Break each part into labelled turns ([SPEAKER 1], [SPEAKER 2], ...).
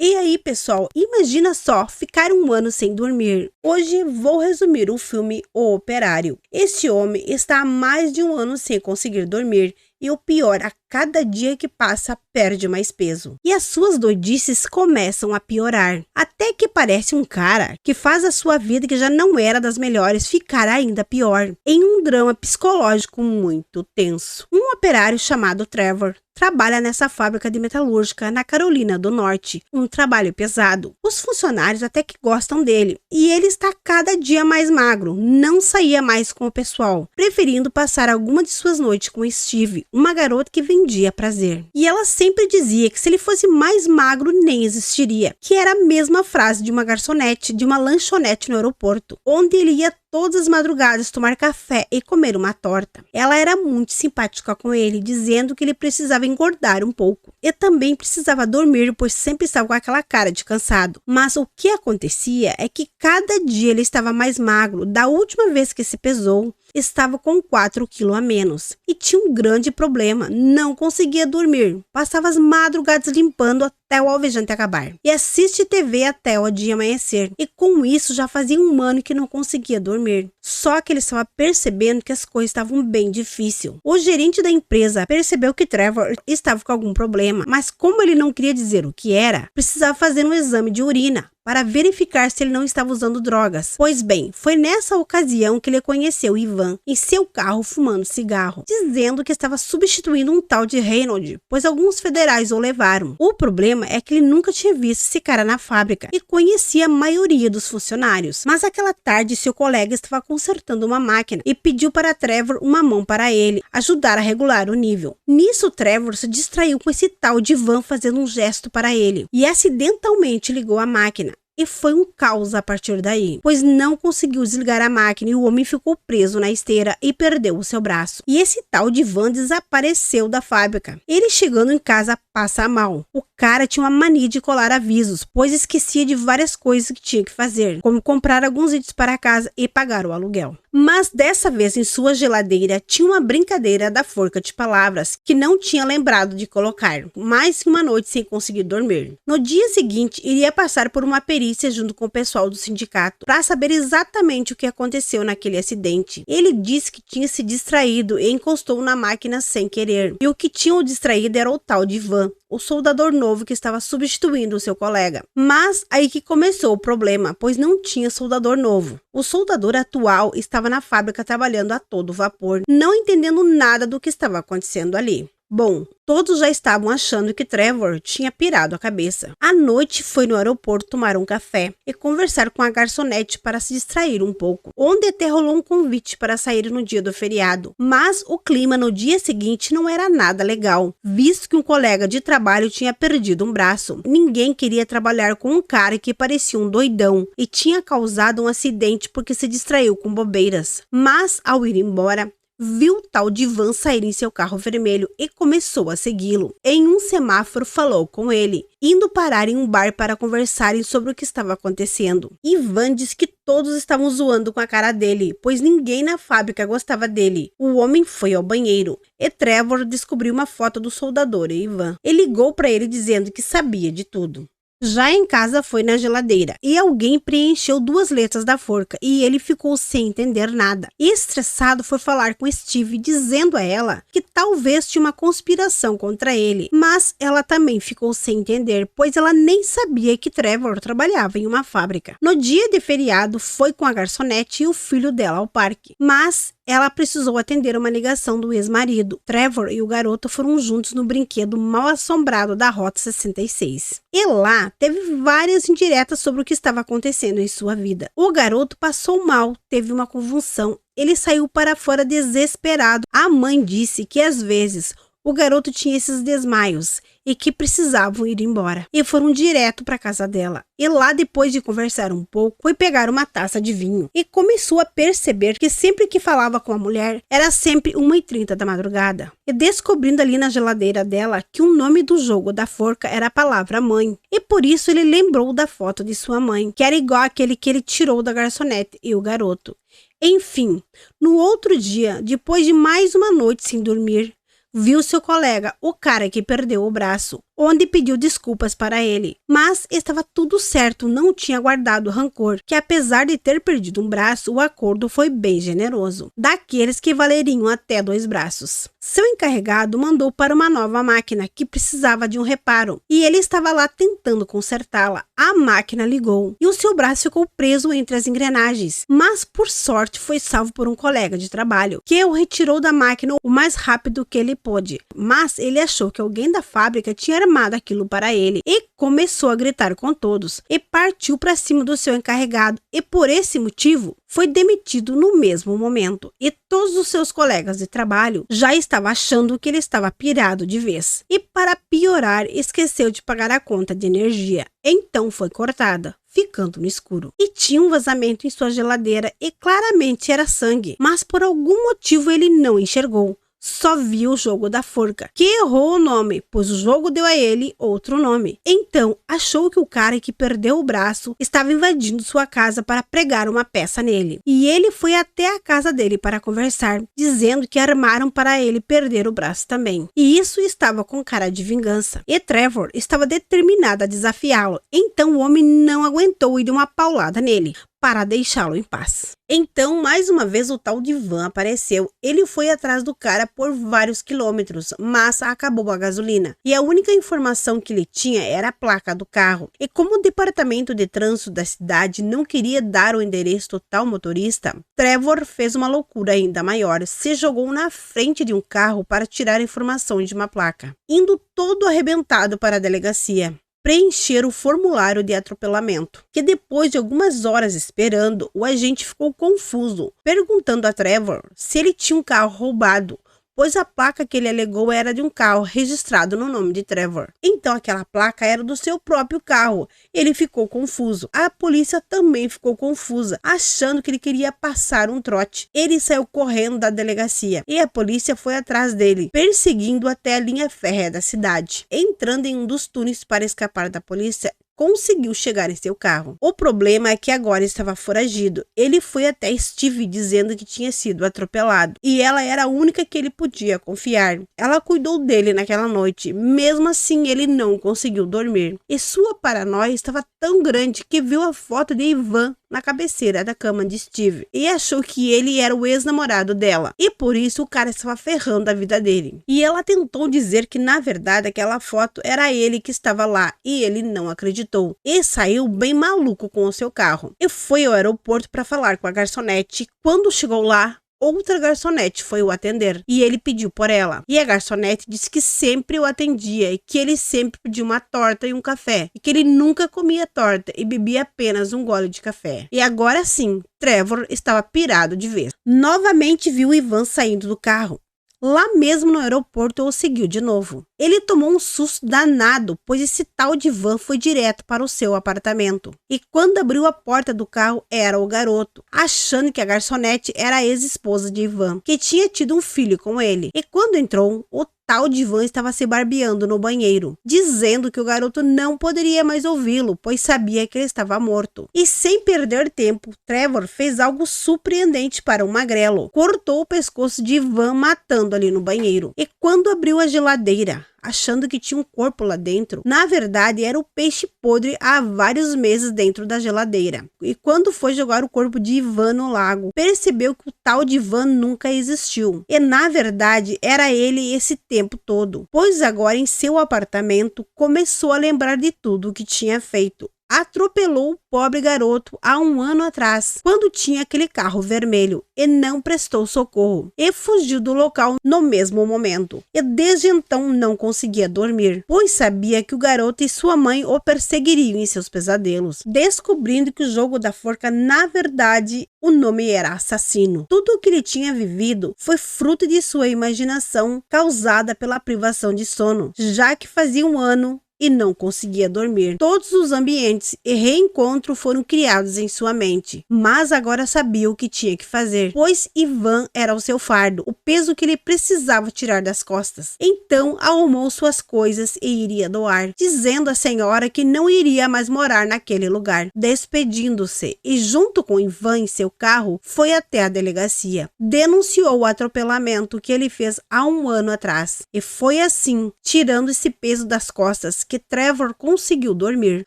[SPEAKER 1] E aí, pessoal, imagina só ficar um ano sem dormir. Hoje vou resumir o filme O Operário. Este homem está há mais de um ano sem conseguir dormir e o pior, a cada dia que passa perde mais peso. E as suas doidices começam a piorar. Até que parece um cara que faz a sua vida, que já não era das melhores, ficar ainda pior. Em um drama psicológico muito tenso. Um operário chamado Trevor trabalha nessa fábrica de metalúrgica na Carolina do Norte, um trabalho pesado. Os funcionários até que gostam dele, e ele está cada dia mais magro, não saía mais com o pessoal, preferindo passar alguma de suas noites com Steve, uma garota que vendia prazer. E ela sempre dizia que se ele fosse mais magro nem existiria, que era a mesma frase de uma garçonete de uma lanchonete no aeroporto, onde ele ia todas as madrugadas tomar café e comer uma torta. Ela era muito simpática com ele, dizendo que ele precisava engordar um pouco. E também precisava dormir, pois sempre estava com aquela cara de cansado. Mas o que acontecia é que cada dia ele estava mais magro. Da última vez que se pesou, estava com 4 quilos a menos. E tinha um grande problema, não conseguia dormir. Passava as madrugadas limpando até o alvejante acabar. E assiste TV até o dia amanhecer. E com isso já fazia um ano que não conseguia dormir. Só que ele estava percebendo que as coisas estavam bem difíceis. O gerente da empresa percebeu que Trevor estava com algum problema, mas como ele não queria dizer o que era, precisava fazer um exame de urina para verificar se ele não estava usando drogas. Pois bem, foi nessa ocasião que ele conheceu Ivan em seu carro fumando cigarro, dizendo que estava substituindo um tal de Reynolds, pois alguns federais o levaram. O problema é que ele nunca tinha visto esse cara na fábrica e conhecia a maioria dos funcionários. Mas aquela tarde seu colega estava consertando uma máquina e pediu para Trevor uma mão para ele ajudar a regular o nível. Nisso Trevor se distraiu com esse tal de Ivan fazendo um gesto para ele e acidentalmente ligou a máquina. E foi um caos a partir daí, pois não conseguiu desligar a máquina e o homem ficou preso na esteira e perdeu o seu braço. E esse tal de Ivan desapareceu da fábrica. Ele chegando em casa passa mal. O cara tinha uma mania de colar avisos, pois esquecia de várias coisas que tinha que fazer, como comprar alguns itens para casa e pagar o aluguel. Mas dessa vez em sua geladeira tinha uma brincadeira da forca de palavras que não tinha lembrado de colocar, mais que uma noite sem conseguir dormir. No dia seguinte, iria passar por uma perícia junto com o pessoal do sindicato para saber exatamente o que aconteceu naquele acidente. Ele disse que tinha se distraído e encostou na máquina sem querer. E o que tinha o distraído era o tal de Ivan, o soldador novo que estava substituindo o seu colega. Mas aí que começou o problema, pois não tinha soldador novo. O soldador atual estava na fábrica trabalhando a todo vapor, não entendendo nada do que estava acontecendo ali. Bom, todos já estavam achando que Trevor tinha pirado a cabeça. À noite foi no aeroporto tomar um café e conversar com a garçonete para se distrair um pouco, onde até rolou um convite para sair no dia do feriado. Mas o clima no dia seguinte não era nada legal, visto que um colega de trabalho tinha perdido um braço. Ninguém queria trabalhar com um cara que parecia um doidão e tinha causado um acidente porque se distraiu com bobeiras. Mas ao ir embora, viu o tal de Ivan sair em seu carro vermelho e começou a segui-lo. Em um semáforo falou com ele, indo parar em um bar para conversarem sobre o que estava acontecendo. Ivan disse que todos estavam zoando com a cara dele, pois ninguém na fábrica gostava dele. O homem foi ao banheiro e Trevor descobriu uma foto do soldador e Ivan. Ele ligou para ele dizendo que sabia de tudo. Já em casa foi na geladeira e alguém preencheu 2 letras da forca e ele ficou sem entender nada. Estressado foi falar com Steve dizendo a ela que talvez tinha uma conspiração contra ele, mas ela também ficou sem entender, pois ela nem sabia que Trevor trabalhava em uma fábrica. No dia de feriado foi com a garçonete e o filho dela ao parque, mas ela precisou atender uma ligação do ex-marido. Trevor e o garoto foram juntos no brinquedo mal assombrado da Rota 66. E lá teve várias indiretas sobre o que estava acontecendo em sua vida. O garoto passou mal, teve uma convulsão. Ele saiu para fora desesperado. A mãe disse que às vezes o garoto tinha esses desmaios e que precisavam ir embora. E foram direto para a casa dela. E lá, depois de conversar um pouco, foi pegar uma taça de vinho. E começou a perceber que sempre que falava com a mulher, era sempre 1h30 da madrugada. E descobrindo ali na geladeira dela que o nome do jogo da forca era a palavra mãe. E por isso ele lembrou da foto de sua mãe, que era igual àquele que ele tirou da garçonete e o garoto. Enfim, no outro dia, depois de mais uma noite sem dormir, viu seu colega, o cara que perdeu o braço, onde pediu desculpas para ele. Mas estava tudo certo, não tinha guardado rancor, que apesar de ter perdido um braço, o acordo foi bem generoso, daqueles que valeriam até 2 braços. Seu encarregado mandou para uma nova máquina que precisava de um reparo, e ele estava lá tentando consertá-la. A máquina ligou e o seu braço ficou preso entre as engrenagens, mas por sorte foi salvo por um colega de trabalho, que o retirou da máquina o mais rápido que ele pôde. Mas ele achou que alguém da fábrica tinha armado aquilo para ele e começou a gritar com todos e partiu para cima do seu encarregado, e por esse motivo foi demitido no mesmo momento, e todos os seus colegas de trabalho já estavam achando que ele estava pirado de vez. E para piorar, esqueceu de pagar a conta de energia, então foi cortada, ficando no escuro. E tinha um vazamento em sua geladeira e claramente era sangue, mas por algum motivo ele não enxergou. Só viu o jogo da forca, que errou o nome, pois o jogo deu a ele outro nome. Então, achou que o cara que perdeu o braço estava invadindo sua casa para pregar uma peça nele. E ele foi até a casa dele para conversar, dizendo que armaram para ele perder o braço também. E isso estava com cara de vingança. E Trevor estava determinado a desafiá-lo. Então o homem não aguentou e deu uma paulada nele, para deixá-lo em paz. Então, mais uma vez, o tal de Van apareceu. Ele foi atrás do cara por vários quilômetros, mas acabou a gasolina. E a única informação que ele tinha era a placa do carro. E como o departamento de trânsito da cidade não queria dar o endereço do tal motorista, Trevor fez uma loucura ainda maior. Se jogou na frente de um carro para tirar a informação de uma placa, indo todo arrebentado para a delegacia preencher o formulário de atropelamento, que depois de algumas horas esperando, o agente ficou confuso, perguntando a Trevor se ele tinha um carro roubado, pois a placa que ele alegou era de um carro registrado no nome de Trevor. Então aquela placa era do seu próprio carro. Ele ficou confuso. A polícia também ficou confusa, achando que ele queria passar um trote. Ele saiu correndo da delegacia e a polícia foi atrás dele, perseguindo até a linha férrea da cidade. Entrando em um dos túneis para escapar da polícia, conseguiu chegar em seu carro. O problema é que agora estava foragido. Ele foi até Steve dizendo que tinha sido atropelado e ela era a única que ele podia confiar. Ela cuidou dele naquela noite, mesmo assim ele não conseguiu dormir. E sua paranoia estava tão grande que viu a foto de Ivan na cabeceira da cama de Steve e achou que ele era o ex-namorado dela, e por isso o cara estava ferrando a vida dele. E ela tentou dizer que na verdade aquela foto era ele que estava lá, e ele não acreditou e saiu bem maluco com o seu carro e foi ao aeroporto para falar com a garçonete. Quando chegou lá, outra garçonete foi o atender e ele pediu por ela. E a garçonete disse que sempre o atendia e que ele sempre pedia uma torta e um café. E que ele nunca comia torta e bebia apenas um gole de café. E agora sim, Trevor estava pirado de vez. Novamente viu Ivan saindo do carro. Lá mesmo no aeroporto o seguiu de novo. Ele tomou um susto danado, pois esse tal de Ivan foi direto para o seu apartamento. E quando abriu a porta do carro, era o garoto, achando que a garçonete era a ex-esposa de Ivan, que tinha tido um filho com ele. E quando entrou, o tal de Ivan estava se barbeando no banheiro, dizendo que o garoto não poderia mais ouvi-lo, pois sabia que ele estava morto. E sem perder tempo, Trevor fez algo surpreendente para o magrelo. Cortou o pescoço de Ivan, matando ali no banheiro. E quando abriu a geladeira, achando que tinha um corpo lá dentro, na verdade era o peixe podre há vários meses dentro da geladeira. E quando foi jogar o corpo de Ivan no lago, percebeu que o tal de Ivan nunca existiu. E na verdade era ele esse tempo todo, pois agora em seu apartamento começou a lembrar de tudo o que tinha feito. Atropelou o pobre garoto há um ano atrás, quando tinha aquele carro vermelho, e não prestou socorro, e fugiu do local no mesmo momento. E desde então não conseguia dormir, pois sabia que o garoto e sua mãe o perseguiriam em seus pesadelos, descobrindo que o jogo da forca, na verdade, o nome era Assassino. Tudo o que ele tinha vivido foi fruto de sua imaginação causada pela privação de sono, já que fazia um ano e não conseguia dormir. Todos os ambientes e reencontro foram criados em sua mente, mas agora sabia o que tinha que fazer, pois Ivan era o seu fardo, o peso que ele precisava tirar das costas. Então arrumou suas coisas e iria doar, dizendo à senhora que não iria mais morar naquele lugar. Despedindo-se e junto com Ivan em seu carro, foi até a delegacia. Denunciou o atropelamento que ele fez há um ano atrás. E foi assim, tirando esse peso das costas, que Trevor conseguiu dormir,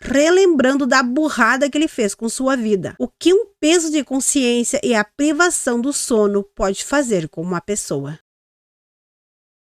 [SPEAKER 1] relembrando da burrada que ele fez com sua vida. O que um peso de consciência e a privação do sono pode fazer com uma pessoa.